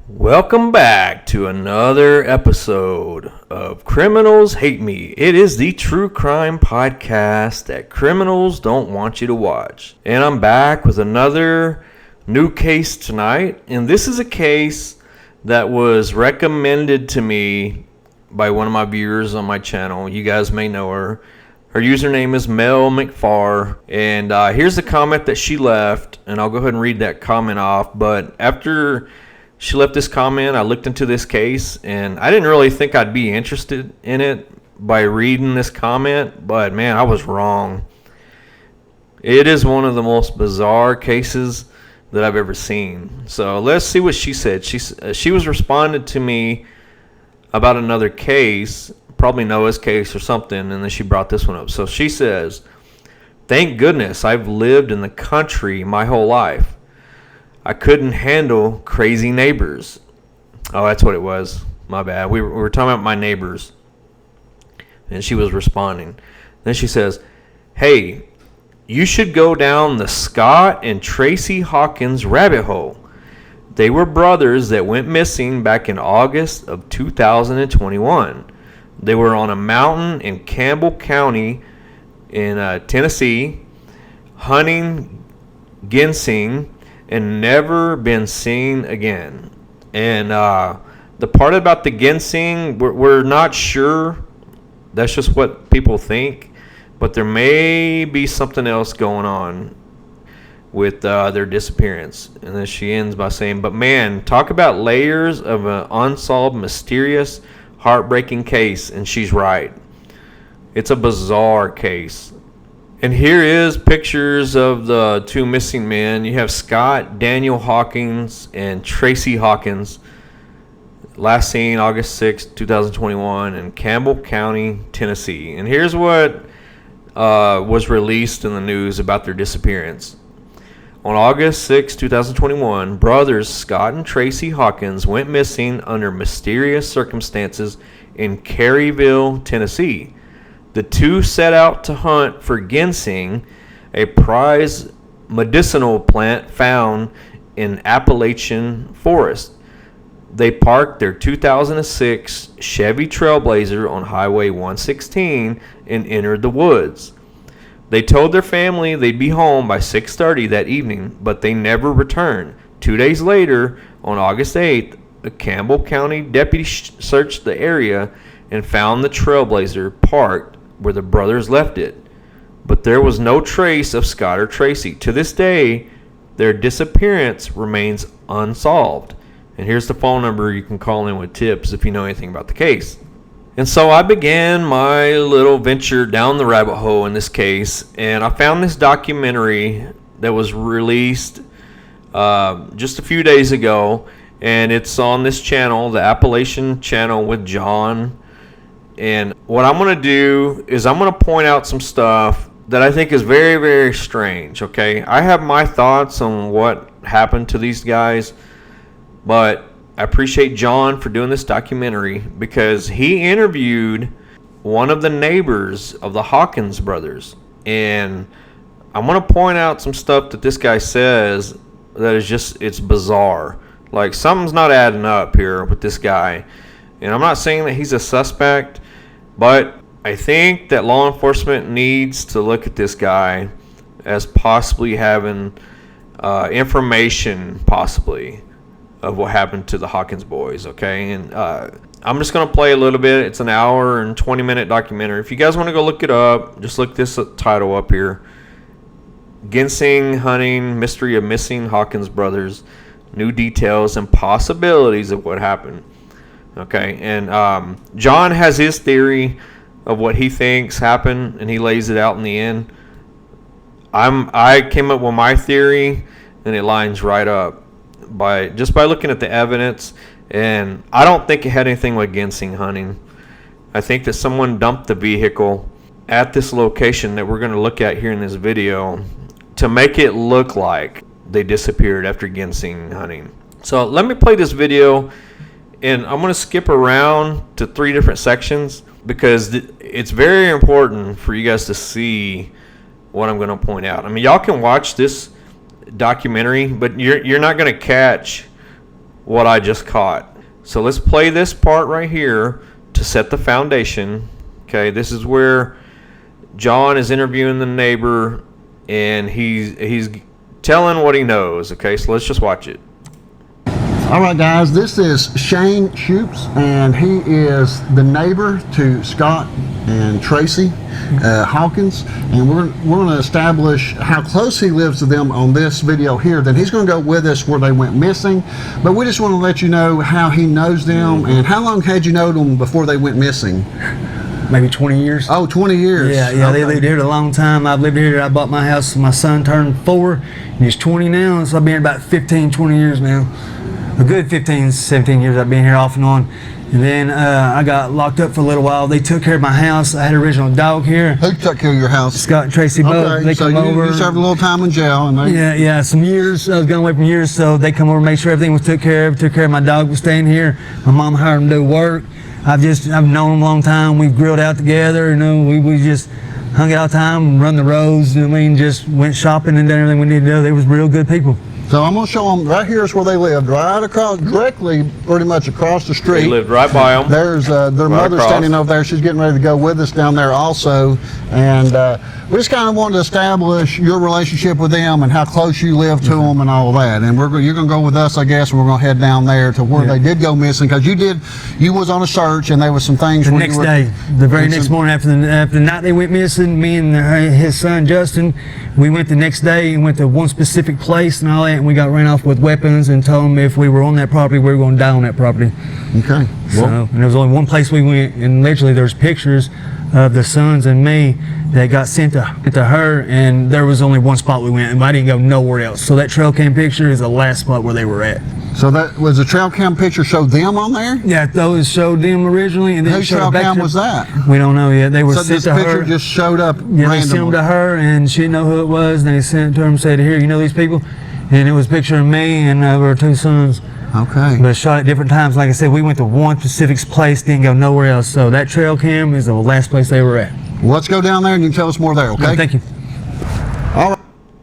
Welcome back to another episode of Criminals Hate Me. It is the true crime podcast that criminals don't want you to watch. And I'm back with another new case tonight. And this is a case that was recommended to me by one of my viewers on my channel. You guys may know her. Her username is Mel McFar. And here's the comment that she left. And I'll go ahead and read that comment off. But after she left this comment, I looked into this case, and I didn't really think I'd be interested in it by reading this comment, but man, I was wrong. It is one of the most bizarre cases that I've ever seen. So let's see what she said. She was responding to me about another case, probably Noah's case or something, and then she brought this one up. So she says, "Thank goodness I've lived in the country my whole life. I couldn't handle crazy neighbors." Oh, that's what it was. My bad. We were talking about my neighbors. And she was responding. Then she says, "Hey, you should go down the Scott and Tracy Hawkins rabbit hole. They were brothers that went missing back in August of 2021. They were on a mountain in Campbell County in Tennessee, hunting ginseng, and never been seen again." And the part about the ginseng, we're not sure. That's just what people think. But there may be something else going on with their disappearance. And then she ends by saying, "But man, talk about layers of an unsolved, mysterious, heartbreaking case." And she's right. It's a bizarre case. And here is pictures of the two missing men. You have Scott Daniel Hawkins and Tracy Hawkins. Last seen August 6, 2021 in Campbell County, Tennessee. And here's what was released in the news about their disappearance. On August 6, 2021, brothers Scott and Tracy Hawkins went missing under mysterious circumstances in Caryville, Tennessee. The two set out to hunt for ginseng, a prized medicinal plant found in Appalachian forest. They parked their 2006 Chevy Trailblazer on Highway 116 and entered the woods. They told their family they'd be home by 6:30 that evening, but they never returned. 2 days later, on August 8th, a Campbell County deputy searched the area and found the Trailblazer parked where the brothers left it. But there was no trace of Scott or Tracy. To this day, their disappearance remains unsolved. And here's the phone number you can call in with tips if you know anything about the case. And so I began my little venture down the rabbit hole in this case, and I found this documentary that was released just a few days ago, and it's on this channel, the Appalachian channel with John. And what I'm going to do is I'm going to point out some stuff that I think is very, very strange, okay? I have my thoughts on what happened to these guys, but I appreciate John for doing this documentary because he interviewed one of the neighbors of the Hawkins brothers. And I'm going to point out some stuff that this guy says that is just, it's bizarre. Like, something's not adding up here with this guy. And I'm not saying that he's a suspect, but I think that law enforcement needs to look at this guy as possibly having information, possibly, of what happened to the Hawkins boys, okay? And I'm just going to play a little bit. It's an hour and 20-minute documentary. If you guys want to go look it up, just look this title up here. Ginseng Hunting, Mystery of Missing Hawkins Brothers, New Details and Possibilities of What Happened. Okay, and John has his theory of what he thinks happened, and he lays it out in the end. I came up with my theory, and it lines right up by looking at the evidence, and I don't think it had anything with ginseng hunting. I think that someone dumped the vehicle at this location that we're going to look at here in this video to make it look like they disappeared after ginseng hunting. So let me play this video. And I'm going to skip around to 3 different sections because it's very important for you guys to see what I'm going to point out. I mean, y'all can watch this documentary, but you're not going to catch what I just caught. So let's play this part right here to set the foundation. Okay, this is where John is interviewing the neighbor, and he's telling what he knows. Okay, so let's just watch it. All right, guys, this is Shane Shoops, and he is the neighbor to Scott and Tracy Hawkins, and we're going to establish how close he lives to them on this video here. Then he's going to go with us where they went missing, but we just want to let you know how he knows them. And how long had you known them before they went missing? Maybe 20 years. Oh, 20 years. Yeah, okay. They lived here a long time. I've lived here. I bought my house. My son turned 4, and he's 20 now, so I've been here about 15, 20 years now. A good 15, 17 years I've been here off and on. And then I got locked up for a little while. They took care of my house. I had an original dog here. Who took care of your house? Scott and Tracy both. Okay, They so come over. you served a little time in jail. And Yeah, some years. I was gone away from years, so they come over and make sure everything was took care of. Took care of my dog was staying here. My mom hired them to do work. I've known them a long time. We've grilled out together. You know, we just hung out all the time, run the roads. I mean, just went shopping and done everything we needed to do. They was real good people. So I'm going to show them, right here is where they lived, right across, directly, pretty much across the street. They lived right by them. There's their mother across. standing over there. She's getting ready to go with us down there also. And we just kind of wanted to establish your relationship with them and how close you live to them and all that. And you're going to go with us, I guess, and we're going to head down there to where they did go missing, because you was on a search and there was some things. The next day, the very next morning after the night they went missing, me and his son Justin, we went the next day and went to one specific place and all that, and we got ran off with weapons and told them if we were on that property, we were going to die on that property. Okay. So, and there was only one place we went, and literally there's pictures of the sons and me that got sent to her, and there was only one spot we went, and I didn't go nowhere else. So that trail cam picture is the last spot where they were at. So that was the trail cam picture showed them on there? Yeah, those showed them originally, and then whose trail cam was that? We don't know yet. They were So sent this to picture her. just showed up Yeah, randomly. they sent them to her, and she didn't know who it was. And they sent it to her and said, "Here, you know these people?" And it was a picture of me and our 2 sons. Okay. But shot at different times. Like I said, we went to one specific place, didn't go nowhere else. So that trail cam is the last place they were at. Well, let's go down there and you can tell us more there, okay? Thank you. All right.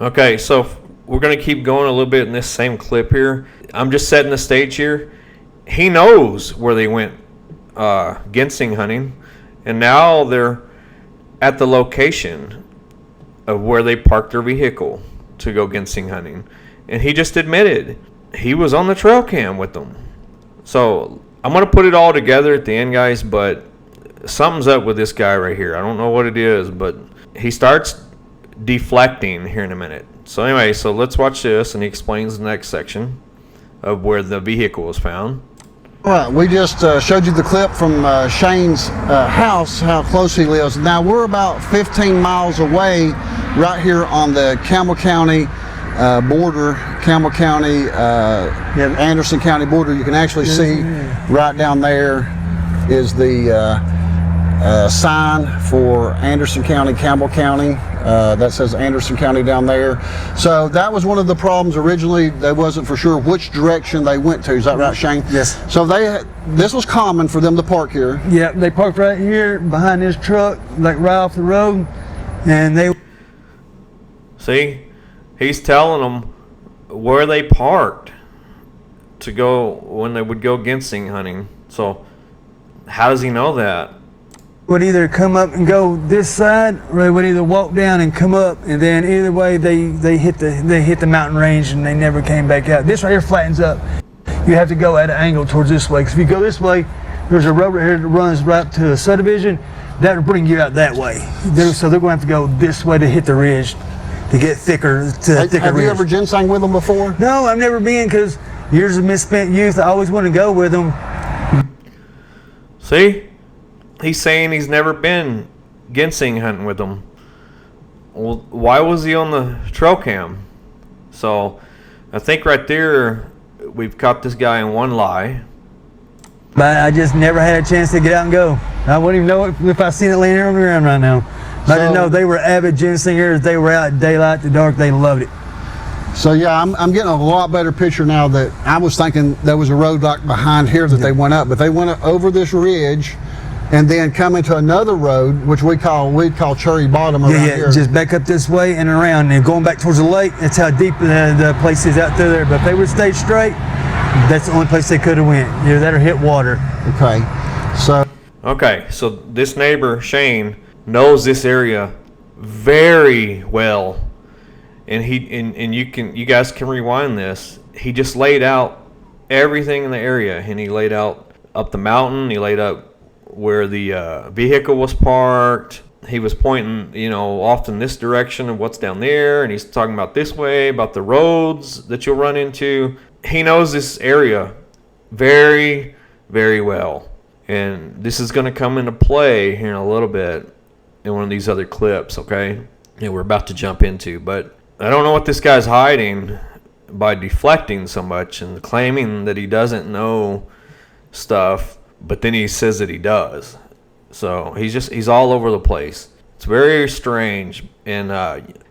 Okay, so we're going to keep going a little bit in this same clip here. I'm just setting the stage here. He knows where they went ginseng hunting, and now they're at the location of where they parked their vehicle to go ginseng hunting. And he just admitted he was on the trail cam with them. So I'm going to put it all together at the end, guys, but something's up with this guy right here. I don't know what it is, but he starts deflecting here in a minute. So anyway, so let's watch this, and he explains the next section of where the vehicle was found. All right, we just showed you the clip from Shane's house, how close he lives. Now we're about 15 miles away, right here on the Campbell County border, Campbell County, Anderson County border. You can actually see right down there is the sign for Anderson County, Campbell County. That says Anderson County down there. So that was one of the problems originally. They wasn't for sure which direction they went to. Is that right, Shane? Yes. So this was common for them to park here. Yeah, they parked right here behind this truck, like right off the road, and they. See, he's telling them where they parked to go when they would go ginseng hunting. So how does he know that? Would either come up and go this side, or they would either walk down and come up, and then either way they hit the mountain range and they never came back out. This right here flattens up. You have to go at an angle towards this way, because if you go this way, there's a road right here that runs right to a subdivision. That will bring you out that way. So they're going to have to go this way to hit the ridge to get thicker. Have you ever ginseng with them before? No, I've never been, because years of misspent youth. I always want to go with them. See? He's saying he's never been ginseng hunting with them. Well, why was he on the trail cam? So I think right there we've caught this guy in one lie. But I just never had a chance to get out and go. I wouldn't even know if I seen it laying here on the ground right now. But I didn't know they were avid ginsengers. They were out daylight to dark. They loved it. So yeah, I'm getting a lot better picture now. That I was thinking there was a road like behind here that they went up, but they went over this ridge and then come into another road, which we'd call Cherry Bottom around here. Just back up this way and around, and going back towards the lake. That's how deep the place is out through there. But if they would stay straight, That's the only place they could have went. Either that or hit water. Okay, So this neighbor, Shane, knows this area very well. And you guys can rewind this. He just laid out everything in the area, and he laid out up the mountain. He laid out where the vehicle was parked. He was pointing, off in this direction of what's down there, and he's talking about this way, about the roads that you'll run into. He knows this area very, very well, and this is going to come into play here in a little bit in one of these other clips, okay? And we're about to jump into, but I don't know what this guy's hiding by deflecting so much and claiming that he doesn't know stuff, but then he says that he does. So he's all over the place. It's very strange. And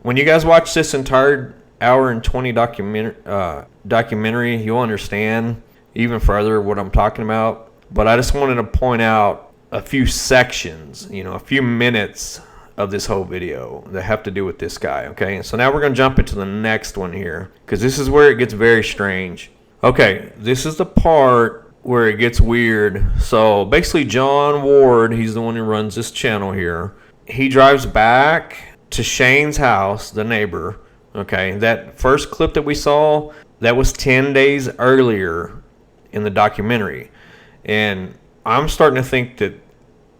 when you guys watch this entire hour and 20 documentary, you'll understand even further what I'm talking about. But I just wanted to point out a few sections, a few minutes of this whole video that have to do with this guy, okay? And so now we're going to jump into the next one here, because this is where it gets very strange. Okay, this is the part where it gets weird. So basically John Ward, he's the one who runs this channel here. He drives back to Shane's house, the neighbor, okay? That first clip that we saw, that was 10 days earlier in the documentary. And I'm starting to think that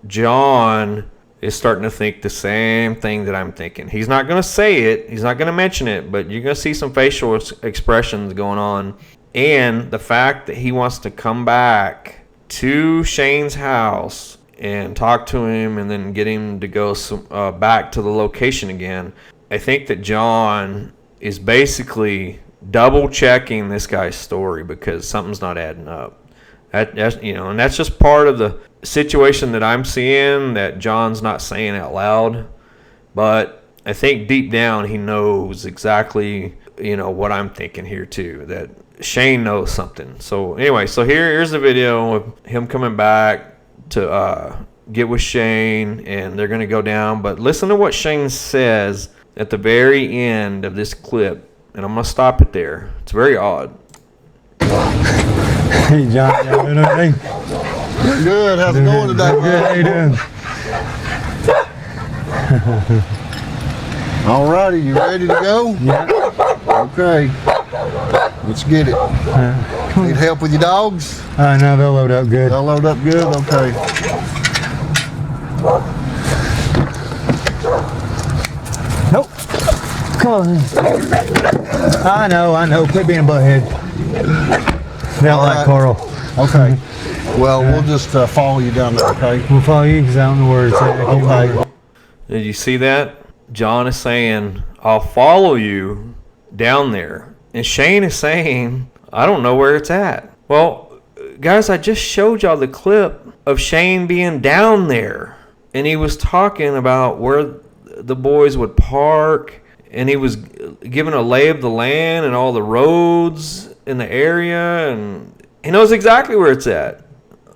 John is starting to think the same thing that I'm thinking. He's not going to say it. He's not going to mention it, but you're going to see some facial expressions going on. And the fact that he wants to come back to Shane's house and talk to him and then get him to go back to the location again. I think that John is basically double checking this guy's story because something's not adding up. That's and that's just part of the situation that I'm seeing that John's not saying out loud. But I think deep down he knows exactly, what I'm thinking here too, that Shane knows something. So anyway, so here's the video of him coming back to get with Shane, and they're going to go down. But listen to what Shane says at the very end of this clip, and I'm going to stop it there. It's very odd. Hey, John. You doing okay? Good. How's it going today? Good. How you doing? All righty. You ready to go? Yeah. Okay. Let's get it. Need help with your dogs? No, they'll load up good. They'll load up good? Okay. Nope. Come on. I know. Quit being a butthead. They don't like Carl. Okay. Well, we'll just follow you down there, okay? We'll follow you because I don't know where it's at. Okay. Did you see that? John is saying, I'll follow you down there. And Shane is saying, I don't know where it's at. Well, guys, I just showed y'all the clip of Shane being down there. And he was talking about where the boys would park. And he was giving a lay of the land and all the roads in the area. And he knows exactly where it's at.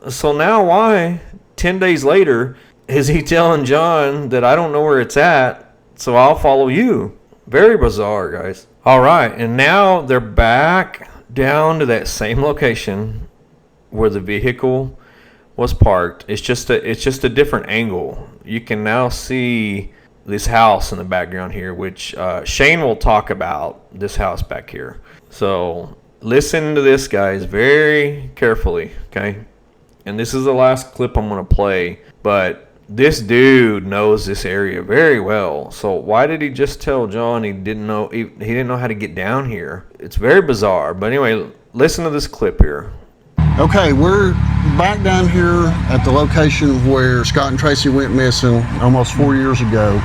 So now why, 10 days later, is he telling John that I don't know where it's at, so I'll follow you? Very bizarre, guys. All right, and now they're back down to that same location where the vehicle was parked. It's just a different angle. You can now see this house in the background here, which Shane will talk about this house back here. So listen to this, guys, very carefully, okay? And this is the last clip I'm going to play, but this dude knows this area very well. So why did he just tell John he didn't know how to get down here? It's very bizarre. But anyway, listen to this clip here. Okay, we're back down here at the location where Scott and Tracy went missing almost 4 years ago.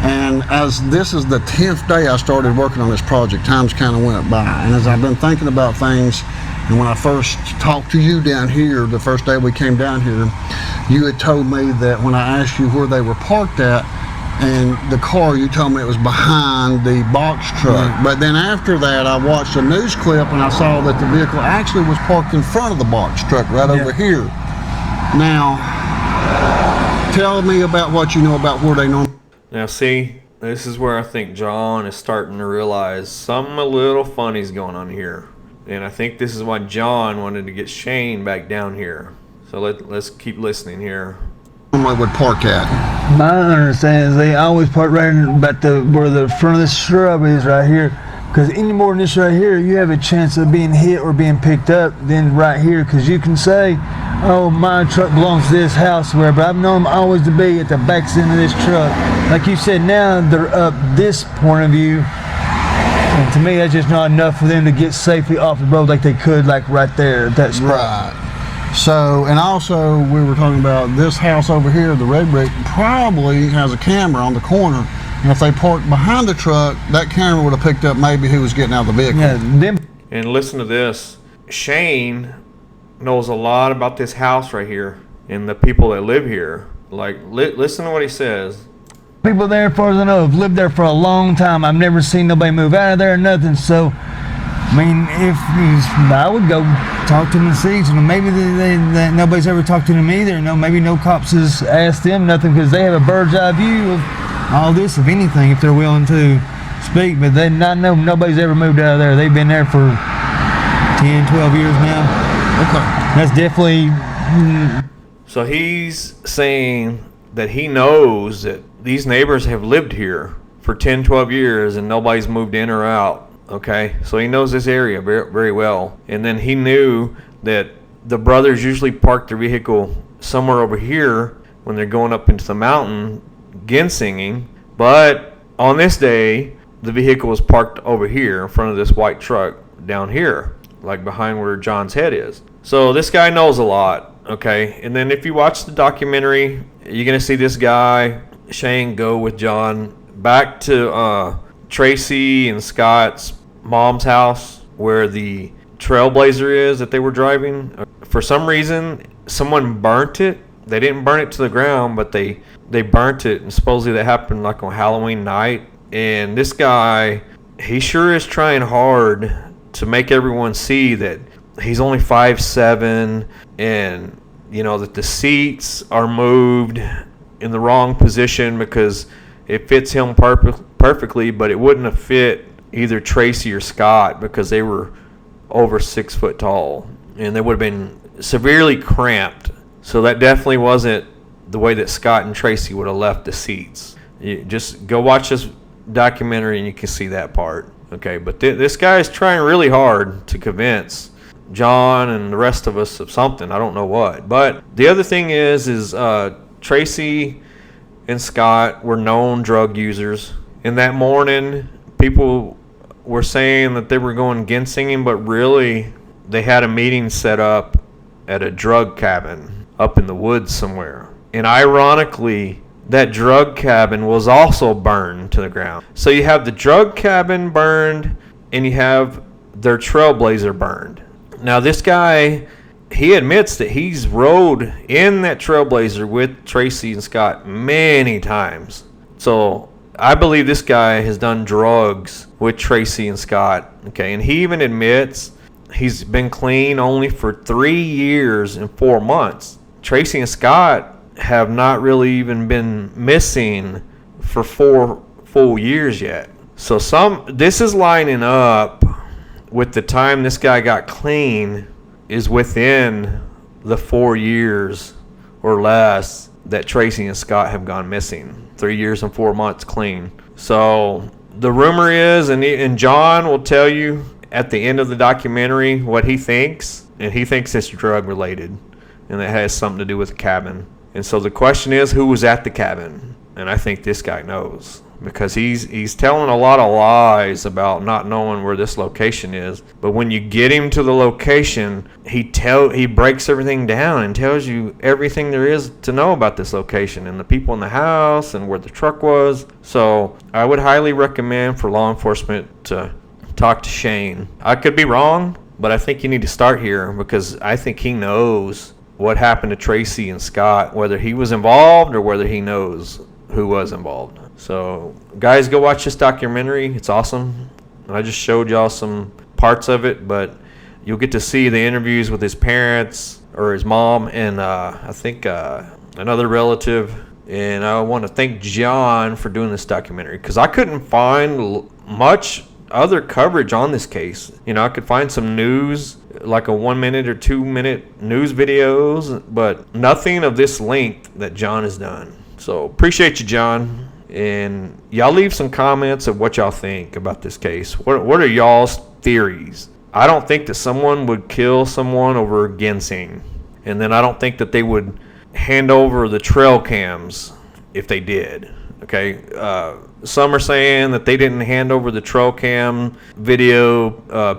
And as this is the 10th day I started working on this project, time's kind of went by. And as I've been thinking about things, and when I first talked to you down here, the first day we came down here, you had told me that when I asked you where they were parked at, and the car, you told me it was behind the box truck. Right. But then after that, I watched a news clip and I saw that the vehicle actually was parked in front of the box truck right over here. Now, tell me about what you know about where they know. Now see, this is where I think John is starting to realize something a little funny's going on here. And I think this is why John wanted to get Shane back down here. So let's keep listening here. Normally would park at. My understanding is they always park right about where the front of the shrub is right here. Because any more than this right here, you have a chance of being hit or being picked up than right here. Because you can say, oh, my truck belongs to this house, where, but I've known them always to be at the back end of this truck. Like you said, now they're up this point of view. And to me, that's just not enough for them to get safely off the road like they could, like right there at that spot. Right. So, and also we were talking about this house over here, the red brick, probably has a camera on the corner. And if they parked behind the truck, that camera would have picked up maybe who was getting out of the vehicle. Yeah, them. And listen to this. Shane knows a lot about this house right here and the people that live here. Like, listen to what he says. People there, as far as I know, have lived there for a long time. I've never seen nobody move out of there or nothing. So, I mean, I would go talk to them and see. You know, maybe nobody's ever talked to them either. No, maybe no cops has asked them nothing because they have a bird's eye view of all this, if anything, if they're willing to speak. But they not know nobody's ever moved out of there. They've been there for 10, 12 years now. Okay. That's definitely. So he's saying that he knows that these neighbors have lived here for 10, 12 years and nobody's moved in or out. Okay, so he knows this area very, very well. And then he knew that the brothers usually park their vehicle somewhere over here when they're going up into the mountain ginsenging. But on this day, the vehicle was parked over here in front of this white truck down here, like behind where John's head is. So this guy knows a lot, okay? And then if you watch the documentary, you're going to see this guy, Shane, go with John back to Tracy and Scott's mom's house where the Trailblazer is that they were driving. For some reason, someone burnt it. They didn't burn it to the ground, but they burnt it, and supposedly that happened like on Halloween night. And this guy, he sure is trying hard to make everyone see that he's only 5'7", and you know that the seats are moved in the wrong position because it fits him perfectly, but it wouldn't have fit either Tracy or Scott because they were over 6 foot tall, and they would have been severely cramped. So that definitely wasn't the way that Scott and Tracy would have left the seats. You just go watch this documentary and you can see that part. Okay, but this guy is trying really hard to convince John and the rest of us of something. I don't know what. But the other thing is Tracy and Scott were known drug users. And that morning, people were saying that they were going ginsenging, but really they had a meeting set up at a drug cabin up in the woods somewhere. And ironically, that drug cabin was also burned to the ground. So you have the drug cabin burned and you have their Trailblazer burned. Now this guy, he admits that he's rode in that Trailblazer with Tracy and Scott many times. So I believe this guy has done drugs with Tracy and Scott. Okay, and he even admits he's been clean only for 3 years and 4 months. Tracy and Scott have not really even been missing for 4 full years yet. So this is lining up with the time this guy got clean is within the 4 years or less that Tracy and Scott have gone missing. 3 years and 4 months clean. So the rumor is, and John will tell you at the end of the documentary what he thinks, and he thinks it's drug related and it has something to do with the cabin. And so the question is, who was at the cabin? And I think this guy knows, because he's telling a lot of lies about not knowing where this location is. But when you get him to the location, he breaks everything down and tells you everything there is to know about this location and the people in the house and where the truck was. So I would highly recommend for law enforcement to talk to Shane. I could be wrong, but I think you need to start here because I think he knows what happened to Tracy and Scott, whether he was involved or whether he knows who was involved. So guys, go watch this documentary. It's awesome. I just showed y'all some parts of it, but you'll get to see the interviews with his parents or his mom and I think another relative. And I want to thank John for doing this documentary because I couldn't find much other coverage on this case. You know, I could find some news, like a 1 minute or 2 minute news videos, but nothing of this length that John has done. So appreciate you, John. And y'all leave some comments of what y'all think about this case. What are y'all's theories? I don't think that someone would kill someone over ginseng. And then I don't think that they would hand over the trail cams if they did. Okay, some are saying that they didn't hand over the trail cam video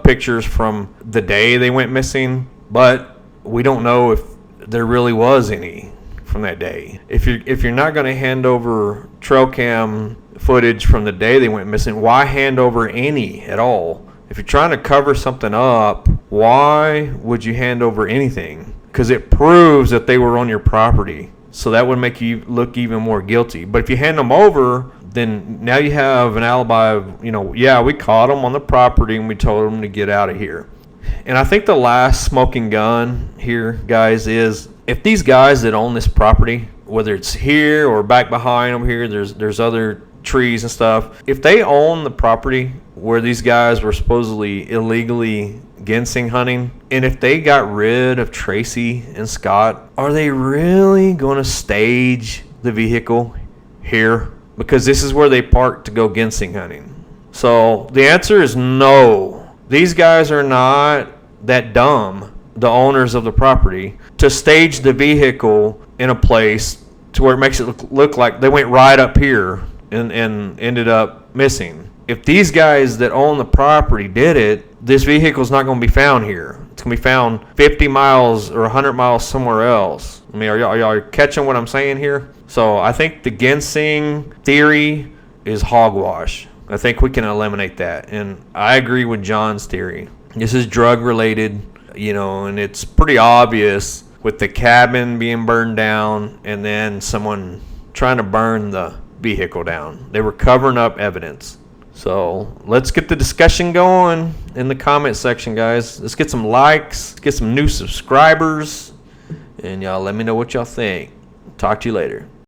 pictures from the day they went missing, but we don't know if there really was any from that day. If you're not going to hand over trail cam footage from the day they went missing, why hand over any at all? If you're trying to cover something up, why would you hand over anything? Because it proves that they were on your property. So that would make you look even more guilty. But if you hand them over, then now you have an alibi of, yeah, we caught them on the property and we told them to get out of here. And I think the last smoking gun here, guys, is if these guys that own this property, whether it's here or back behind them here, there's other trees and stuff. If they own the property where these guys were supposedly illegally ginseng hunting, and if they got rid of Tracy and Scott, are they really going to stage the vehicle here? Because this is where they parked to go ginseng hunting. So the answer is no. These guys are not that dumb, the owners of the property, to stage the vehicle in a place to where it makes it look like they went right up here and ended up missing. If these guys that own the property did it, this vehicle's not going to be found here. It's going to be found 50 miles or 100 miles somewhere else. I mean, are y'all catching what I'm saying here? So I think the ginseng theory is hogwash. I think we can eliminate that. And I agree with John's theory. This is drug related, and it's pretty obvious with the cabin being burned down and then someone trying to burn the vehicle down. They were covering up evidence. So let's get the discussion going in the comment section, guys. Let's get some likes, let's get some new subscribers, and y'all let me know what y'all think. Talk to you later.